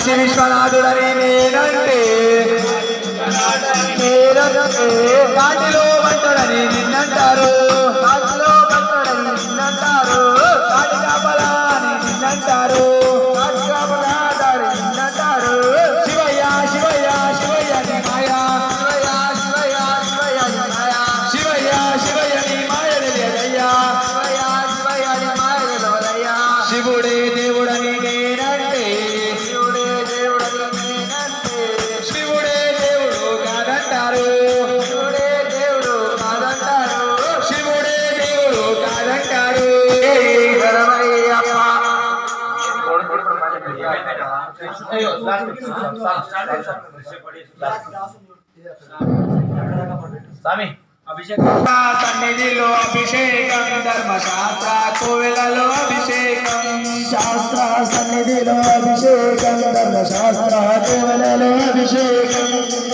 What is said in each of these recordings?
కాశీ విశ్వనాథుడని నేనంటే కాటిలో పట్టడని నిన్నంటారు కాటిలో పట్టడని నిన్నంటారు కాటి కాపలా అని నిన్నంటారు కాటి కాపలా దారి నిన్నంటారు శివయ్య శివయ్య శివయ్య నీ మాయా శివయ్య శివయ్య శివయ్య నీ మాయా శివయ్య శివయ్య నీ మాయ తెలియదయ్యా శివయ్య శివయ్య నీ మాయ తెలియదయ్యా శివుడే దేవుడని నేనంటే శివుడే దేవుడని నేనంటే శివుడే దేవుడు కాదంటారు శివుడే దేవుడు కాదంటారు శివుడే దేవుడు కాదంటారు స్వామి సన్నిధిలో అభిషేకం ధర్మశాస్త్ర కోవెలలో అభిషేకం శాస్త్ర సన్నిధిలో అభిషేకం ధర్మశాస్త్ర కోవెలలో అభిషేకం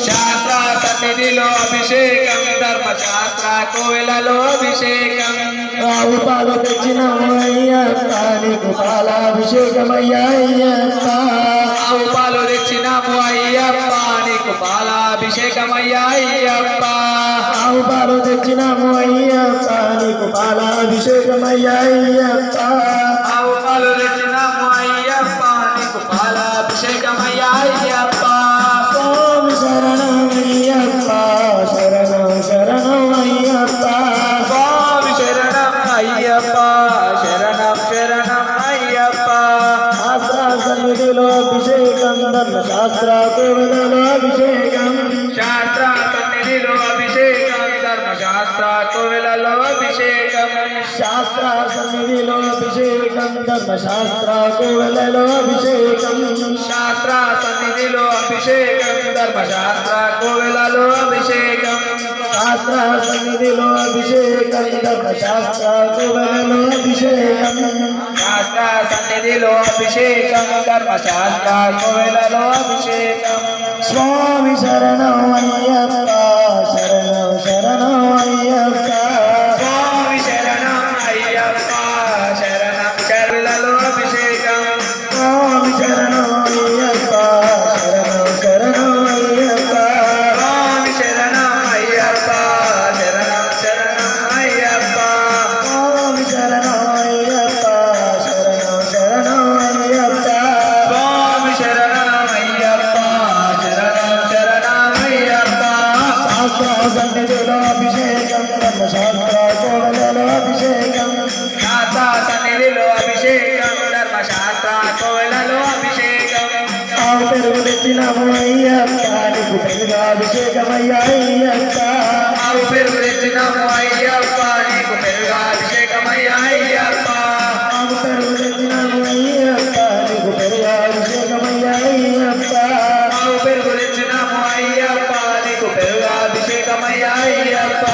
శాస్త్ర సన్నిధిలో అభిషేకం ధర్మశాస్త్ర కోవెలలో అభిషేకం రావు పాలు తెచ్చిన అయ్యప్ప నీకు పాలాభిషేకమయ్యా అయ్యప్ప రావు పాలు తెచ్చినాము అయ్యప్ప నీకు పాలాభిషేకమయ్యా అయ్యప్ప రావు పాలు తెచ్చినాము అయ్యప్ప నీకు పాలాభిషేకమయ్యా అయ్యప్ప రావు పాలు తెచ్చినాము అయ్యప్ప నీకు పాలాభిషేకమయ్యా అయ్యప్ప స్వామి శరణం అయ్యప్ప శరణం శరణం అయ్యప్ప స్వామి శరణం అయ్యప్ప శరణం శరణం అయ్యప్ప శాస్త్ర సన్నిధిలో అభిషేకం ధర్మశాస్త్ర కోవెలలో అభిషేకం శాస్త్ర సన్నిధిలో అభిషేకం ధర్మశాస్త్ర కోవెలలో అభిషేకం శాస్త్ర సన్నిధిలో అభిషేకం ధర్మశాస్త్ర కోవెలలో అభిషేకం శాస్త్ర సన్నిధిలో అభిషేకం ధర్మశాస్త్ర కోవెలలో అభిషేకం శాస్త్ర సన్నిధిలో అభిషేకం ధర్మశాస్త్ర కోవెలలో అభిషేకం శాస్త్ర సన్నిధిలో అభిషేకం ధర్మశాస్త్ర కోవెలలో అభిషేకం స్వామి శరణం అయ్యప్ప శరణం శరణం అయ్యప్ప స్వామి శరణం అయ్యప్ప శరణం కోవెలలో అభిషేకం స్వామి శరణం అయ్యప్ప శరణం శరణం అయ్యప్ప స్వామి శరణం అయ్యప్ప శరణం శరణం అయ్యప్ప స్వామి శరణం అయ్యప్ప శరణం శరణం అయ్యప్ప స్వామి శరణం అయ్యప్ప శరణం శరణం అయ్యప్ప శాస్త్ర సన్నిధిలో అభిషేకం ధర్మశాస్త్ర కోవెలలో అభిషేకం శాస్త్ర సన్నిధిలో అభిషేకం ధర్మశాస్త్ర కోవెలలో అభిషేకం ఆవు పెరుగు తెచ్చినాము అయ్యప్ప నీకు పెరుగు అభిషేకమయ్యా అయ్యప్ప ఆవు పెరుగు తెచ్చినాము అయ్యప్ప నీకు పెరుగు అభిషేకమయ్యా అయ్యప్ప ఆవు పెరుగు తెచ్చినాము అయ్యప్ప నీకు పెరుగు అభిషేకమయ్యా అయ్యప్ప ఆవు పెరుగు తెచ్చినాము అయ్యప్ప నీకు పెరుగు అభిషేకమయ్యా అయ్యప్ప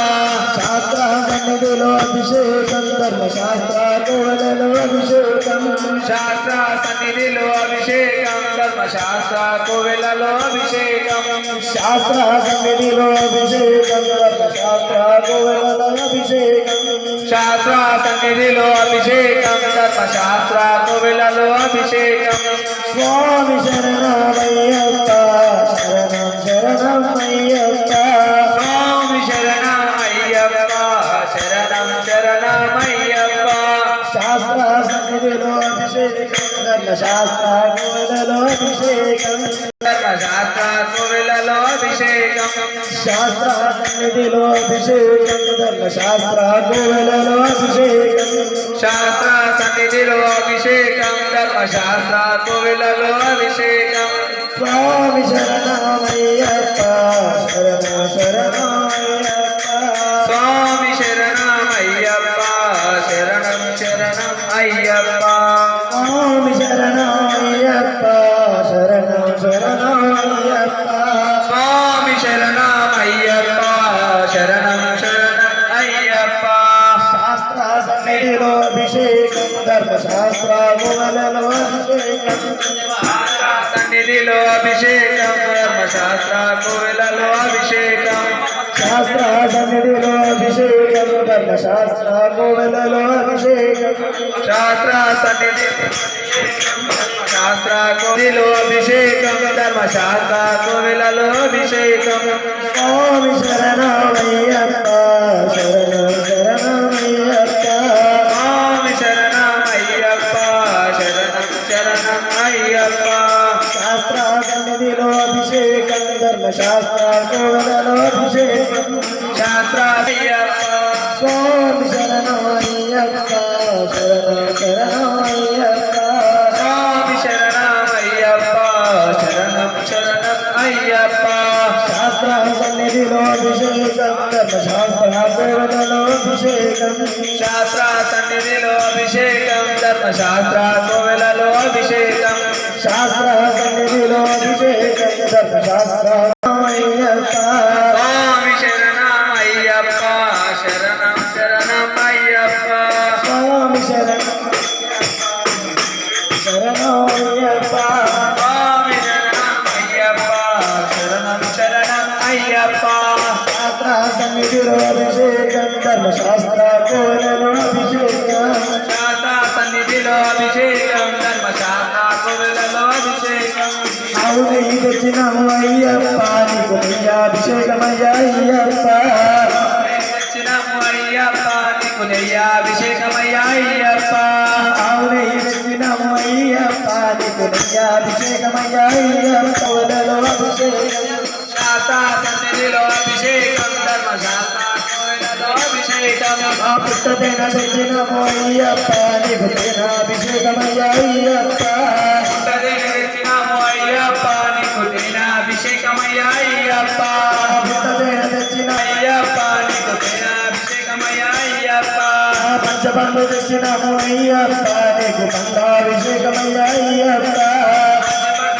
శాస్త్ర సన్నిధిలో అభిషేకం ధర్మశాస్త్ర కోవెలలో అభిషేకం శాస్త్ర సన్నిధిలో అభిషేకం ధర్మశాస్త్ర కోవెలలో అభిషేకం శాస్త్ర సన్నిధిలో అభిషేకం ధర్మశాస్త్ర కోవెలలో అభిషేకం శాస్త్ర సన్నిధిలో అభిషేకం ధర్మశాస్త్ర కోవెలలో అభిషేకం స్వామి శరణమయ్యప్ప శరణం శరణం అయ్యప్ప స్వామి శరణం అయ్యప్ప శరణం శరణం అయ్యప్ప శాస్త్ర సన్నిధిలో అభిషేకం ధర్మశాస్త్ర కోవెలలో అభిషేకం ధర్మశాస్త్ర కోవెలలో అభిషేకం శాస్త్ర సన్నిధిలో అభిషేకం ధర్మశాస్త్ర కోవెలలో అభిషేకం శాస్త్ర సన్నిధిలో అభిషేకం ధర్మశాస్త్ర కోవెలలో అభిషేకం స్వామి శరణమయ్యప్ప శరణం శరణం అయ్యప్ప స్వామి శరణమయ్యప్ప శరణం శరణం అయ్యప్ప స్వామి శరణమయ్యప్ప శరణం శరణం అయ్యప్ప స్వామి శరణమయ్యప్ప శరణం శరణం అయ్యప్ప శాస్త్ర సన్నిధిలో అభిషేకం ధర్మశాస్త్ర కోవెలలో అభిషేకం సన్నిధిలో అభిషేకం ధర్మశాస్త్ర కోవెలలో అభిషేకం శాస్త్ర సన్నిధిలో అభిషేకం ధర్మశాస్త్ర కోవెలలో అభిషేకం శాస్త్ర సన్నిధి శాస్త్ర కోవెలలో అభిషేకం ధర్మశాస్త్ర కోవెలలో అభిషేకం స్వామి శరణమయ్యప్ప శరణం శరణమయ్యప్ప స్వామి శరణమయ్యప్ప శరణం శరణం అయ్యప్ప శాస్త్ర సన్నిధిలో అభిషేకం ధర్మశాస్త్ర కోవెలలో అభిషేకం శాస్త్ర అయ్యప్ప స్వామి శరణమయ్యప్ప శరణం శరణమయ్యప్ప స్వామి శరణమయ్యప్ప శరణం శరణం అయ్యప్ప శాస్త్ర సన్నిధిలో అభిషేకం ధర్మశాస్త్ర కోవెలలో అభిషేకం శాస్త్ర సన్నిధిలో అభిషేకం ధర్మశాస్త్ర కోవెలలో అభిషేకం శాస్త్ర సన్నిధిలో అభిషేకం ధర్మశాస్త్ర అయ్యప్ప స్వామి శరణమయ్యప్ప శరణం శరణం అయ్యప్ప స్వామి శరణం శరణమయ్యప్ప స్వామి శరణమయ్యప్ప శరణం శరణం అయ్యప్ప శాస్త్ర సన్నిధిలో అభిషేకం ధర్మశాస్త్ర కోవెలలో అభిషేకం శాస్త్ర సన్నిధిలో అభిషేకం ధర్మశాస్త్ర కోవెలలో అభిషేకం అవును తెచ్చినాము అయ్యప్ప నీకు అభిషేకమయ్యా అయ్యప్ప తెచ్చినాము అయ్యప్ప నీకు నెయ్యాభిషేకమయ్యా అయ్యప్ప అవును తెచ్చినాము అయ్యప్ప నీకు అభిషేకమయ్యా అయ్యప్ప కోవెలలో అభిషేకం శాస్త్ర సన్నిధిలో అభిషేకం ధర్మశాస్త్ర కోవెలలో అభిషేకం ఆ పుట్టతేన తెచ్చినాము అయ్యప్ప నీకు అభిషేకమయ్యా అయ్యప్ప తెచ్చినాము అయ్యప్ప నీకు అభిషేకమయ్యా అయ్యప్ప పుట్టతేన తెచ్చిన అయ్యప్ప నీకు అభిషేకమయ్యా అయ్యప్ప పంచబంధు తెచ్చినాము అయ్యప్ప నీకు పంచాభిషేకమయ్యా అయ్యప్ప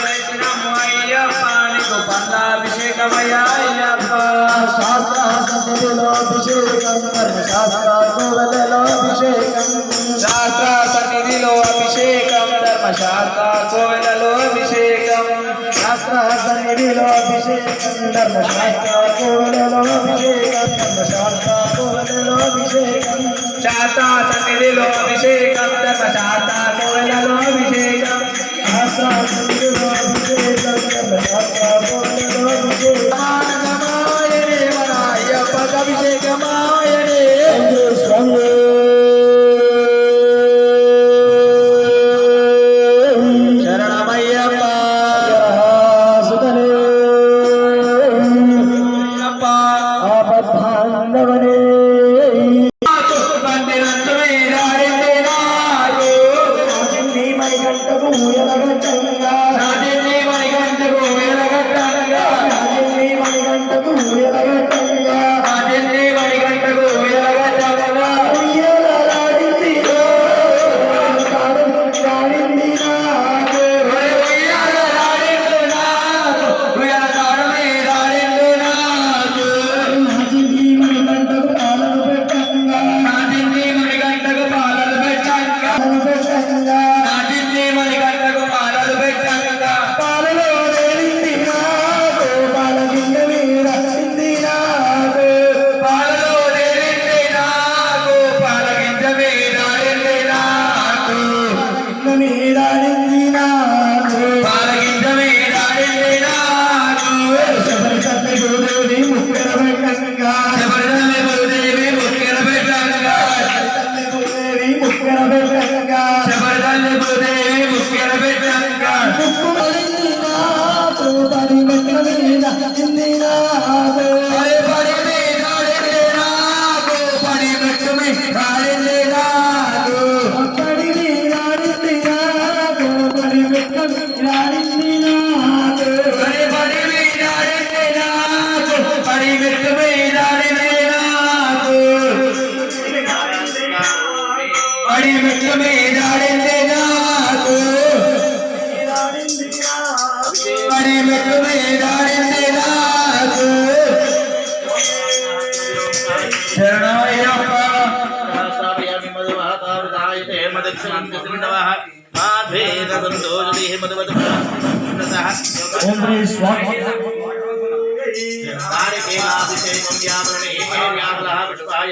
తెచ్చినాము అయ్యప్ప నీకు పంచాభిషేకమయ్యా అయ్యప్ప శాస్త్ర సన్నిధిలో అభిషేకం ధర్మశాస్త్ర కోవెలలో అభిషేకం శాస్త్ర సన్నిధిలో అభిషేకం ధర్మశాస్త్ర కోవెలలో అభిషేకం శాస్త్ర సన్నిధిలో అభిషేకం ధర్మశాస్త్ర కోవెలలో అభిషేకం ధర్మశాస్త్ర కోవెలలో అభిషేకం శాస్త్ర సన్నిధిలో అభిషేకం ధర్మశాస్త్ర కోవెలలో అభిషేకం శాస్త్ర సన్నిధిలో అభిషేకం ధర్మశాస్త్ర కోవెలలో అభిషేకం అభిషేకమాయనే స్వామి శరణమయ్యప్ప సుతనే ఆపద్బాంధవనే మణికంఠకు ఎలగట్టంగా మణికంఠకు ఎలగట్టంగా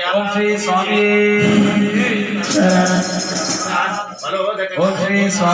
ओम श्री स्वामी ओम श्री स्वामी